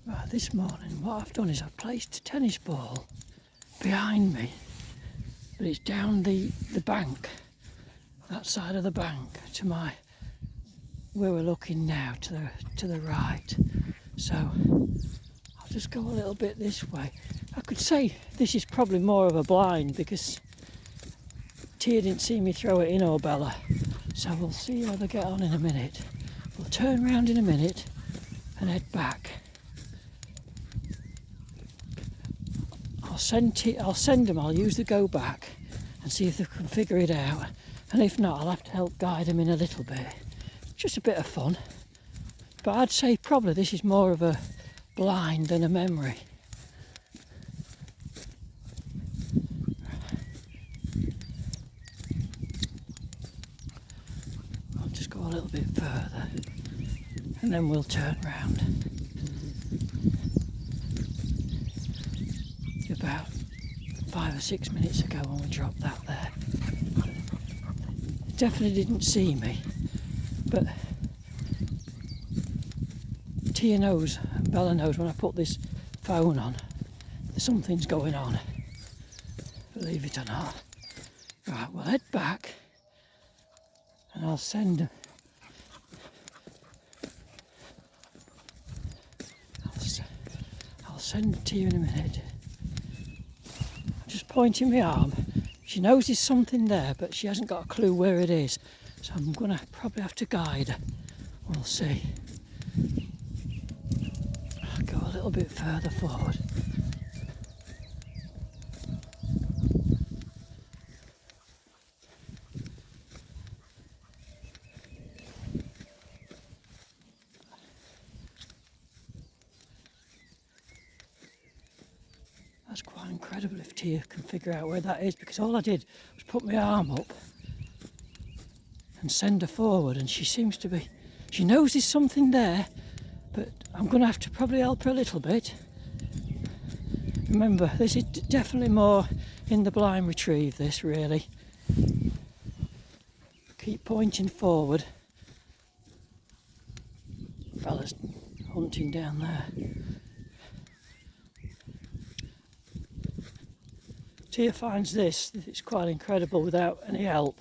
Right, this morning what I've done is I've placed a tennis ball behind me, but it's down the bank, that side of the bank, to my, where we're looking now, to the right. So I'll just go a little bit this way. I could say this is probably more of a blind because Tia didn't see me throw it in, or Bella. So we'll see how they get on in a minute. We'll turn round in a minute and head back. I'll send them, I'll use the go back and see if they can figure it out. And if not, I'll have to help guide them in a little bit. Just a bit of fun. But I'd say probably this is more of a blind than a memory. I'll just go a little bit further and then we'll turn round. About 5 or 6 minutes ago when we dropped that there. Definitely didn't see me, but Tia knows and Bella knows when I put this phone on, something's going on, believe it or not. Right, we'll head back and I'll send them. I'll send Tia in a minute. Just pointing my arm. She knows there's something there, but she hasn't got a clue where it is. So I'm going to probably have to guide her. We'll see. I'll go a little bit further forward. That's quite incredible if Tia can figure out where that is, because all I did was put my arm up and send her forward, and she seems to be, she knows there's something there, but I'm going to have to probably help her a little bit. Remember, this is definitely more in the blind retrieve, this really. Keep pointing forward. Fella's hunting down there. Tia finds this, it's quite incredible without any help.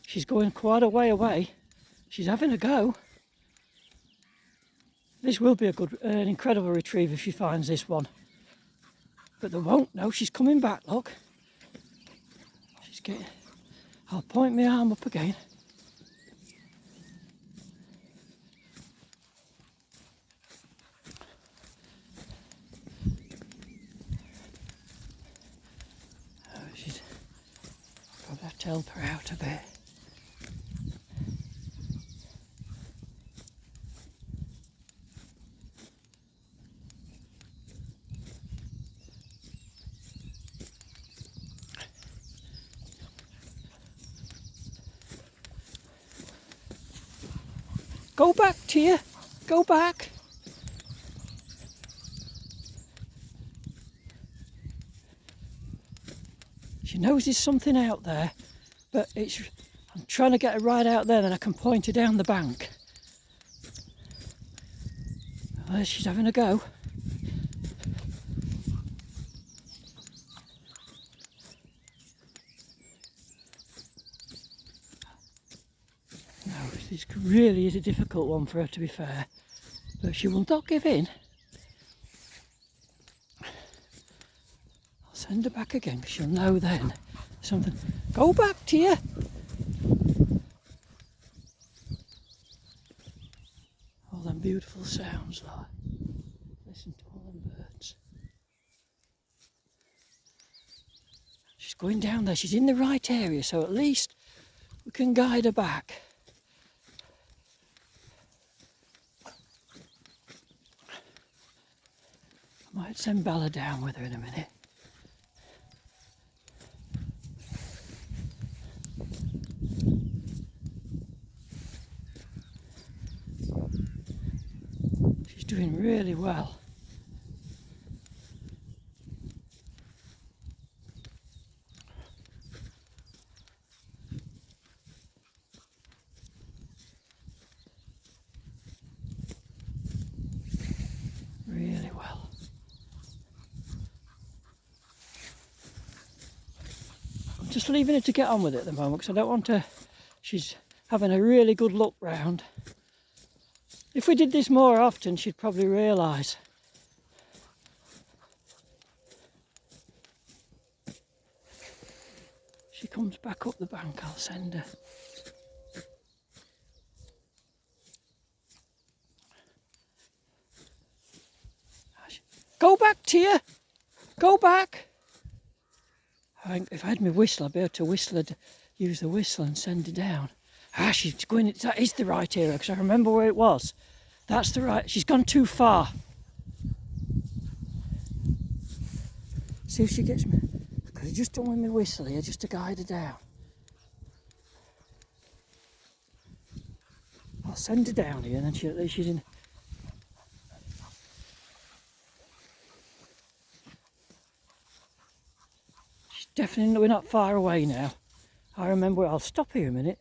She's going quite a way away. She's having a go. This will be an incredible retrieve if she finds this one. But they won't know, she's coming back, look. She's getting, I'll point my arm up again. She's probably have to help her out a bit. Go back, Tia. Go back. She knows there's something out there, but I'm trying to get her right out there, then I can point her down the bank. Well, she's having a go. No, this really is a difficult one for her, to be fair, but she will not give in. I'll send her back again, because she'll know then something. Go back, Tia. All them beautiful sounds, like. Listen to all them birds. She's going down there, she's in the right area, so at least we can guide her back. I might send Bella down with her in a minute. She's doing really well. Really well. just leaving her to get on with it at the moment because I don't want her. She's having a really good look round. If we did this more often, she'd probably realise. She comes back up the bank, I'll send her. Go back, Tia! Go back! I think if I had my whistle, I'd be able to whistle her, use the whistle and send her down. Ah, she's going, that is the right area, because I remember where it was. That's the right, she's gone too far. See if she gets me. I could have just done with my whistle here, just to guide her down. I'll send her down here, and then at least she's in. She's definitely, we're not far away now. I remember, I'll stop here a minute.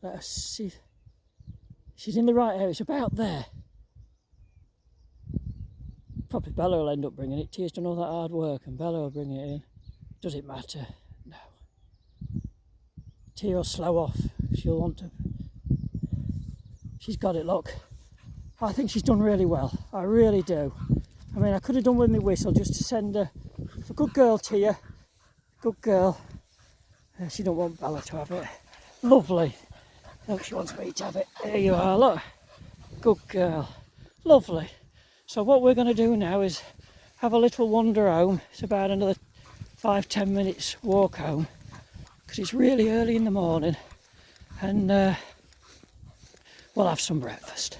Let us see. She's in the right area, it's about there. Probably Bella will end up bringing it. Tia's done all that hard work and Bella will bring it in. Does it matter? No. Tia will slow off. She'll want to. She's got it, look. I think she's done really well. I really do. I mean, I could have done with my whistle just to send her. A good girl, Tia. Good girl. She don't want Bella to have it. Lovely. Look, she wants me to have it. There you are, look. Good girl. Lovely. So what we're going to do now is have a little wander home. It's about another 5-10 minutes walk home because it's really early in the morning, and we'll have some breakfast.